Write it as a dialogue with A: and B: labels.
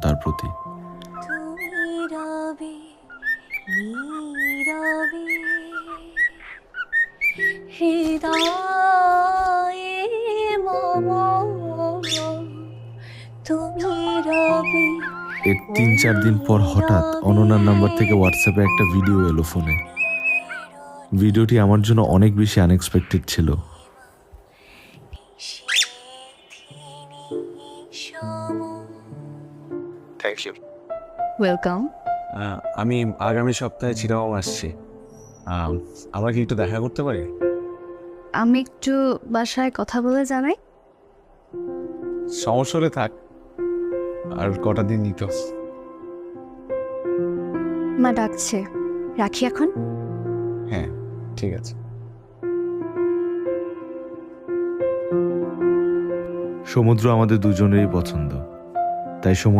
A: তার প্রতি। এর 3-4 দিন পর হঠাৎ অনন্যার নাম্বার থেকে হোয়াটসঅ্যাপে একটা ভিডিও এলো ফোনে। ভিডিওটি আমার জন্য অনেক বেশি আনএক্সপেক্টেড ছিল।
B: Thank you.
C: ওয়েলকাম।
B: আমি আগামী সপ্তাহে চিটাগং আসছি। আমরা কি একটু দেখা করতে পারি?
C: আমি একটু বাসায় কথা বলে জানাই।
B: সমস্যা হলে থাক, আর কটা দিন নিত।
C: মা ডাকছে, রাখি এখন।
B: হ্যাঁ, ঠিক আছে।
A: সমুদ্র আমাদের দুজনেরই পছন্দ, তাই সমুদ্র